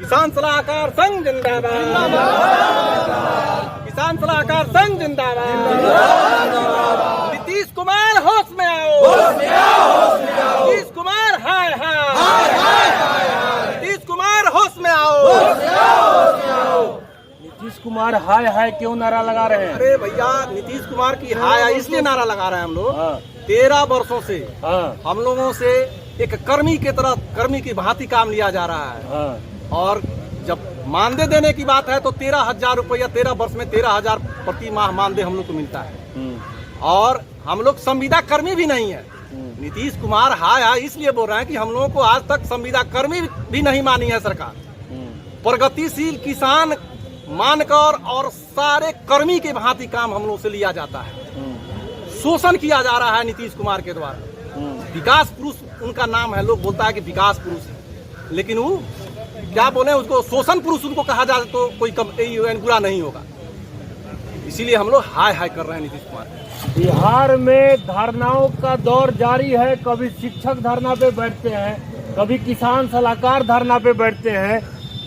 किसान सलाहकार संघ जिंदाबाद, किसान सलाहकार संघ जिंदाबाद। नीतीश कुमार होश में आओ, नीतीश कुमार हाय हाय, नीतीश कुमार होश में आओ। नीतीश कुमार हाय हाय क्यों नारा लगा रहे हैं? अरे भैया, नीतीश कुमार की हाय हाय इसलिए नारा लगा रहे हैं हम लोग। 13 वर्षों से हम लोगों से एक कर्मी की तरह, कर्मी की भांति काम लिया जा रहा है। और जब मानदेय देने की बात है तो 13,000 रुपया 13 वर्ष में 13,000 प्रति माह मानदेय हम लोग को मिलता है। और हम लोग संविदा कर्मी भी नहीं है। नीतीश कुमार हाय हाय इसलिए बोल रहे हैं कि हम लोगों को आज तक संविदा कर्मी भी नहीं मानी है सरकार। प्रगतिशील किसान मानकर और सारे कर्मी के भांति काम हम लोग से लिया जाता है। शोषण किया जा रहा है नीतीश कुमार के द्वारा। विकास पुरुष उनका नाम है, लोग बोलता है कि विकास पुरुष है, लेकिन वो क्या बोले, उसको शोषण पुरुष उनको कहा जाए तो कोई बुरा नहीं होगा। इसीलिए हम लोग हाय हाय कर रहे हैं नीतीश कुमार। बिहार में धरनाओं का दौर जारी है। कभी शिक्षक धरना पे बैठते हैं, कभी किसान सलाहकार धरना पे बैठते हैं।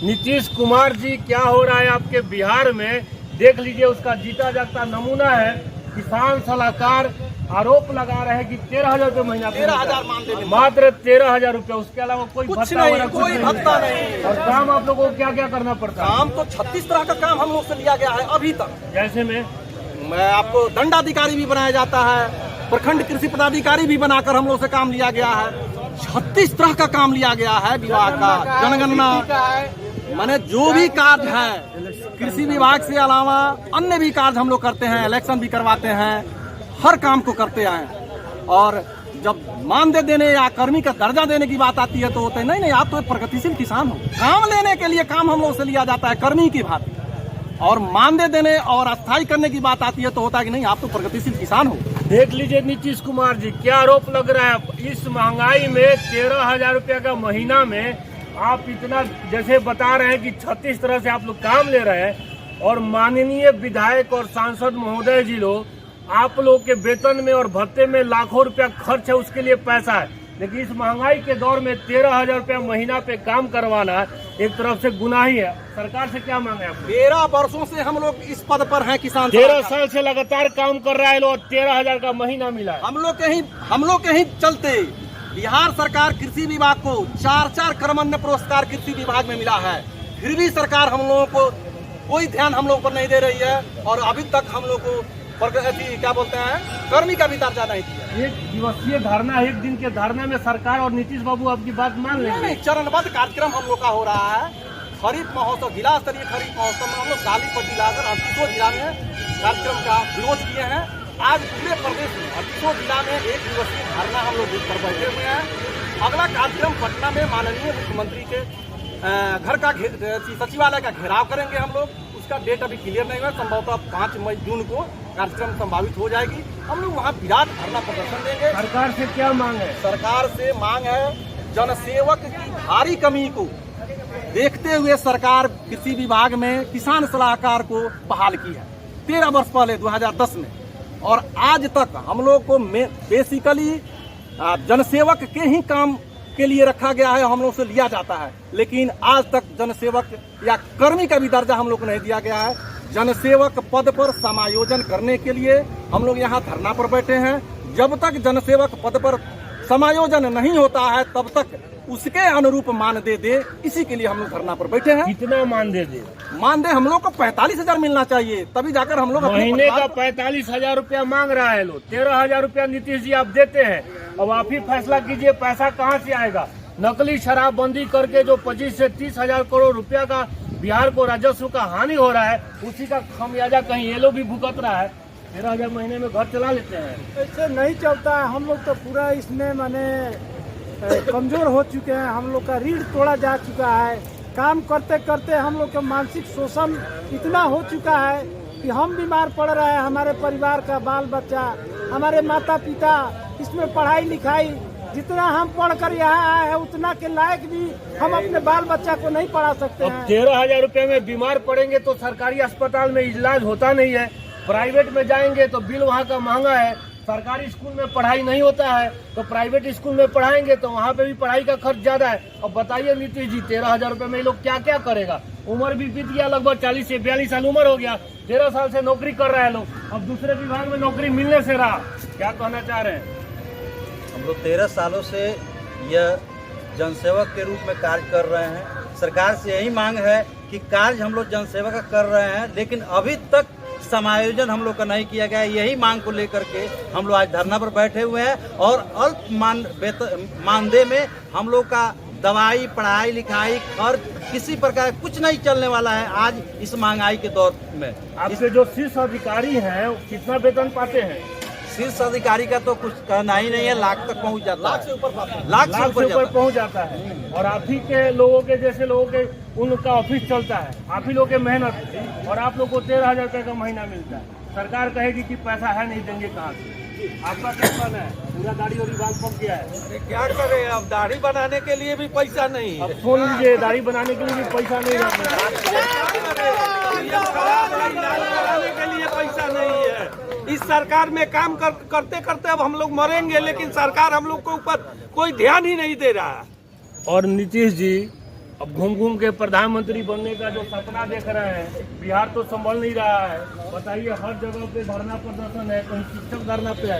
नीतीश कुमार जी, क्या हो रहा है आपके बिहार में? देख लीजिए, उसका जीता जागता नमूना है। किसान सलाहकार आरोप लगा रहे हैं कि 13,000 रुपये महीना, 13,000 मानदेय, मात्र 13,000 रुपये, उसके अलावा कोई कुछ भत्ता नहीं, कोई भत्ता नहीं। और काम आप लोगों को क्या क्या करना पड़ता है? काम तो 36 तरह का काम हम लोग से लिया गया है अभी तक। जैसे में मैं आपको दंडाधिकारी भी बनाया जाता है, प्रखंड कृषि पदाधिकारी भी बनाकर हम लोग से काम लिया गया है। 36 तरह का काम लिया गया है विभाग का, जनगणना माने जो भी कार्य है कृषि विभाग से अलावा अन्य भी कार्य हम लोग करते हैं। इलेक्शन भी करवाते हैं, हर काम को करते हैं। और जब मानदेय देने या कर्मी का दर्जा देने की बात आती है तो होते नहीं नहीं, आप तो एक प्रगतिशील किसान हो। काम लेने के लिए काम हम लोग से लिया जाता है कर्मी की भांति, और मानदेय देने और अस्थायी करने की बात आती है तो होता है कि नहीं, आप तो प्रगतिशील किसान हो। देख लीजिए नीतीश कुमार जी, क्या आरोप लग रहा है इस महंगाई में? 13,000 रुपया का महीना में आप इतना जैसे बता रहे हैं कि 36 तरह से आप लोग काम ले रहे हैं, और माननीय विधायक और सांसद महोदय जी लोग, आप लोग के वेतन में और भत्ते में लाखों रुपया खर्च है, उसके लिए पैसा है। लेकिन इस महंगाई के दौर में 13,000 रुपया महीना पे काम करवाना एक तरफ से गुनाही है। सरकार से क्या मांगे आप? 13 वर्षों से हम लोग इस पद पर हैं किसान। 13 साल से लगातार काम कर रहा है लोग, 13,000 का महीना मिला है। हम लोग के ही चलते बिहार सरकार कृषि विभाग को 4 क्रमान्वय पुरस्कार कृषि विभाग में मिला है। फिर भी सरकार हम लोगों को कोई ध्यान हम लोग पर नहीं दे रही है, और अभी तक हम लोग को क्या बोलते हैं, कर्मी का भी दर्जा नहीं दिया। एक दिवसीय धरना, एक दिन के धरने में सरकार और नीतीश बाबू आपकी बात मान लेंगे? नहीं, चरणबद्ध कार्यक्रम हम लोग का हो रहा है। खरीफ महोत्सव, जिला स्तरीय खरीफ महोत्सव में हम लोग गालीपट्टी लाकर 38 जिला में कार्यक्रम का विरोध किए हैं। आज पूरे प्रदेश में 38 जिला में एक दिवसीय धरना हम लोग पर बैठे हुए हैं। अगला कार्यक्रम पटना में माननीय मुख्यमंत्री के घर का सचिवालय का घेराव करेंगे हम लोग। उसका डेट अभी क्लियर नहीं हुआ, संभवतः 5 जून को कार्यक्रम संभावित हो जाएगी। हम लोग वहाँ विराट धरना प्रदर्शन देंगे। सरकार से क्या मांग है? सरकार से मांग है, जनसेवक की भारी कमी को देखते हुए सरकार कृषि विभाग में किसान सलाहकार को बहाल की है 13 वर्ष पहले 2010 में, और आज तक हम लोग को बेसिकली जनसेवक के ही काम के लिए रखा गया है, हम लोग से लिया जाता है। लेकिन आज तक जनसेवक या कर्मी का भी दर्जा हम लोग को नहीं दिया गया है। जनसेवक पद पर समायोजन करने के लिए हम लोग यहाँ धरना पर बैठे हैं। जब तक जनसेवक पद पर समायोजन नहीं होता है तब तक उसके अनुरूप मानदेय दे, इसी के लिए हम लोग धरना पर बैठे हैं। कितना मानदेय दे? मानदेय हम लोग को 45,000 मिलना चाहिए, तभी जाकर हम लोग महीने का 45,000 रुपया मांग रहा है लोग। 13,000 रुपया नीतीश जी आप देते हैं, अब आप ही फैसला कीजिए पैसा कहाँ से आएगा। नकली शराबबंदी करके जो 25 से 30,000 करोड़ रुपया का बिहार को राजस्व का हानि हो रहा है, उसी का खमियाजा कहीं ये लोग भी भुगत रहा है। 13,000 महीने में घर चला लेते हैं। ऐसे नहीं चलता है। हम लोग तो पूरा इसमें माने कमजोर हो चुके हैं। हम लोग का रीढ़ तोड़ा जा चुका है। काम करते करते हम लोग का मानसिक शोषण इतना हो चुका है कि हम बीमार पड़ रहे हैं। हमारे परिवार का बाल बच्चा, हमारे माता पिता, इसमें पढ़ाई लिखाई जितना हम पढ़ कर यहाँ आए हैं उतना के लायक भी हम अपने बाल बच्चा को नहीं पढ़ा सकते हैं। 13,000 रुपये में बीमार पड़ेंगे तो सरकारी अस्पताल में इलाज होता नहीं है, प्राइवेट में जाएंगे तो बिल वहाँ का महंगा है। सरकारी स्कूल में पढ़ाई नहीं होता है तो प्राइवेट स्कूल में पढ़ाएंगे तो वहाँ पे भी पढ़ाई का खर्च ज्यादा है। अब बताइए नीतीश जी, 13,000 रुपए में ये लोग क्या क्या करेगा। उम्र भी बीत गया, लगभग 40 से 42 साल उम्र हो गया, 13 साल से नौकरी कर रहे हैं लोग, अब दूसरे विभाग में नौकरी मिलने से रहा। क्या कहना चाह रहे हैं? हम लोग 13 सालों से यह जनसेवक के रूप में कार्य कर रहे हैं। सरकार से यही मांग है कि कार्य हम लोग जनसेवा का कर रहे हैं, लेकिन अभी तक समायोजन हम लोग का नहीं किया गया है। यही मांग को लेकर के हम लोग आज धरना पर बैठे हुए हैं और अल्प मानदेय में हम लोग का दवाई, पढ़ाई लिखाई, खर्च किसी प्रकार कुछ नहीं चलने वाला है आज इस महंगाई के दौर में। आपके जो शीर्ष अधिकारी हैं कितना वेतन पाते हैं? शीर्ष अधिकारी का तो कुछ कहना ही नहीं है, लाख तक पहुंच जाता है, लाख से ऊपर पहुंच जाता है। और आप ही के लोगों के जैसे लोगों के उनका ऑफिस चलता है, आप ही लोग के मेहनत, और आप लोग को 13,000 रुपए का महीना मिलता है। सरकार कहेगी कि पैसा है नहीं, देंगे कहाँ से? आपका क्या कहना है? पूरा दाढ़ी और बाल पक गया है। अरे क्या करें, अब दाढ़ी बनाने के लिए भी पैसा नहीं है। अब सुन लीजिए, दाढ़ी बनाने के लिए भी पैसा नहीं है, बनाने के लिए पैसा नहीं है। इस सरकार में काम करते करते अब हम लोग मरेंगे, लेकिन सरकार हम लोग के ऊपर कोई ध्यान ही नहीं दे रहा है। और नीतीश जी अब घूम घूम के प्रधानमंत्री बनने का जो सपना देख रहे हैं, बिहार तो संभल नहीं रहा है। बताइए, हर जगह पे धरना प्रदर्शन है, कहीं शिक्षक धरना पे है।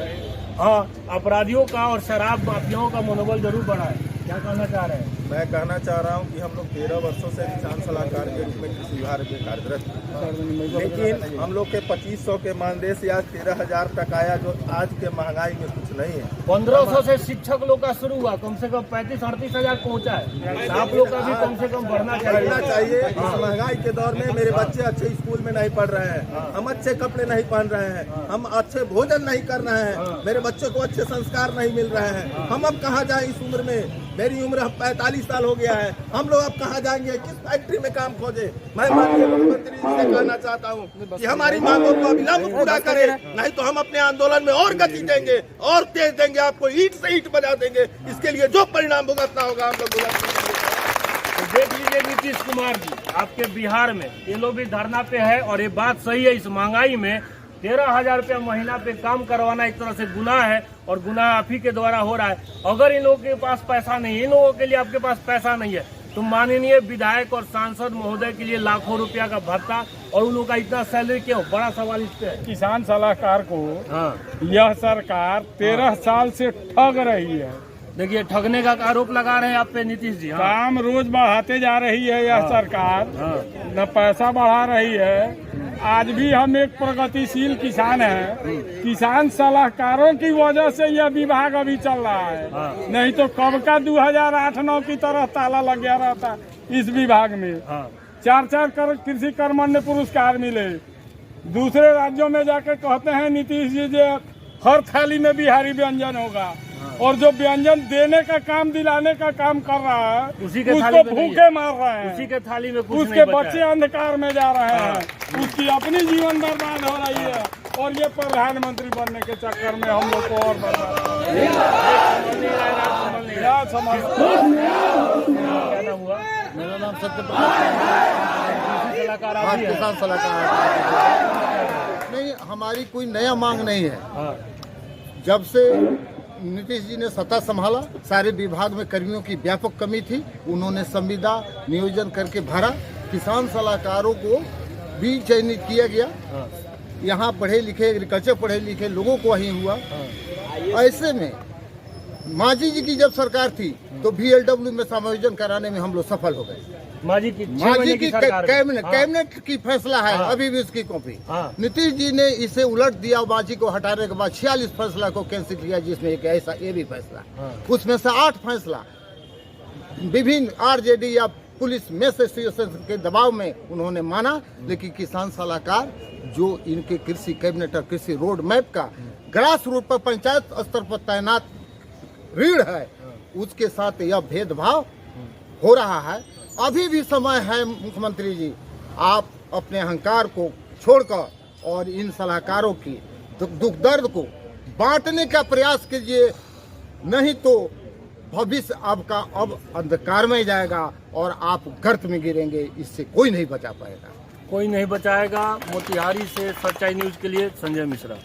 हाँ, अपराधियों का और शराब माफियाओं का मनोबल जरूर बढ़ा है। क्या कहना चाह रहे हैं? मैं कहना चाह रहा हूं कि हम लोग 13 वर्षों से किसान सलाहकार के रूप में कृषि विभाग में कार्यरत हैं, लेकिन हम लोग के 2500 के मानदेय से आज 13,000 तक आया, जो आज के महंगाई में कुछ नहीं है। 1500 से शिक्षक लोग का शुरू हुआ, कम से कम 35-38 हजार पहुँचा है। आप लोग का भी कम से कम बढ़ना चाहिए। इस महंगाई के दौर में मेरे बच्चे अच्छे स्कूल में नहीं पढ़ रहे हैं, हम अच्छे कपड़े नहीं पहन रहे हैं, हम अच्छे भोजन नहीं कर रहे हैं, मेरे बच्चों को अच्छे संस्कार नहीं मिल रहे हैं। हम अब कहाँ जाए इस उम्र में? मेरी उम्र 45 साल हो गया है, हम लोग अब कहाँ जाएंगे? किस फैक्ट्री में काम खोजे? मैं माननीय मुख्यमंत्री जी से कहना चाहता हूँ कि हमारी मांगों को अविलंब पूरा करें, नहीं तो हम अपने आंदोलन में और गति देंगे और तेज देंगे, आपको ईंट से ईंट बजा देंगे। इसके लिए जो परिणाम भुगतना होगा हम लोग तो देख लीजिए नीतीश कुमार जी, आपके बिहार में ये लोग भी धरना पे है और ये बात सही है। इस महंगाई में 13,000 रुपया महीना पे काम करवाना एक तरह से गुनाह है और गुनाह आप ही के द्वारा हो रहा है। अगर इन लोगों के पास पैसा नहीं है, इन लोगों के लिए आपके पास पैसा नहीं है, तो माननीय विधायक और सांसद महोदय के लिए लाखों रुपया का भत्ता और उन लोगों का इतना सैलरी क्यों? बड़ा सवाल इस पे है। किसान सलाहकार को यह सरकार 13 साल से ठग रही है। देखिए, ठगने का आरोप लगा रहे हैं आप पे नीतीश जी। काम रोज बढ़ाते जा रही है यह सरकार, न पैसा बढ़ा रही है। आज भी हम एक प्रगतिशील किसान हैं, किसान सलाहकारों की वजह से यह विभाग अभी चल रहा है, नहीं तो कब का 2008-9 की तरह ताला लग गया रहता इस विभाग में। 4-4 कृषि कर्मण्य पुरस्कार मिले। दूसरे राज्यों में जाके कहते हैं नीतीश जी जो हर थाली में बिहारी व्यंजन होगा, और जो व्यंजन देने का काम, दिलाने का काम कर रहा है, उसको भूखे मार रहे हैं, उसी के थाली में कुछ उसके बच्चे अंधकार में जा रहे हैं, उसकी अपनी जीवन बर्बाद हो रही है, और ये प्रधानमंत्री बनने के चक्कर में हम लोग को और बर्बाद। मेरा नाम सत्यप्रकाश, किसान सलाहकार। नहीं, हमारी कोई नया मांग नहीं है। जब से नीतीश जी ने सत्ता संभाला, सारे विभाग में कर्मियों की व्यापक कमी थी, उन्होंने संविदा नियोजन करके भरा, किसान सलाहकारों को भी चयनित किया गया। यहाँ पढ़े लिखे, एग्रीकल्चर पढ़े लिखे लोगों को वहीं हुआ। ऐसे में मांझी जी की जब सरकार थी तो VLW में समायोजन कराने में हम लोग सफल हो गए। मांझी की कैबिनेट की फैसला है, अभी भी उसकी कॉपी। नीतीश जी ने इसे उलट दिया, मांझी को हटाने के बाद 46 फैसला को कैंसिल किया, जिसमें एक ऐसा ये भी फैसला, उसमें से 8 फैसला विभिन्न RJD या पुलिस में एसोसिएशन के दबाव में उन्होंने माना। लेकिन किसान सलाहकार जो इनके कृषि कैबिनेट और कृषि रोड मैप का ग्रास रूट पर पंचायत स्तर पर तैनात रीढ़ है, उसके साथ यह भेदभाव हो रहा है। अभी भी समय है मुख्यमंत्री जी, आप अपने अहंकार को छोड़कर और इन सलाहकारों की दुख दर्द को बांटने का प्रयास कीजिए, नहीं तो भविष्य आपका अब अंधकार में जाएगा और आप गर्त में गिरेंगे। इससे कोई नहीं बचा पाएगा, कोई नहीं बचाएगा। मोतिहारी से सच्चाई न्यूज के लिए संजय मिश्रा।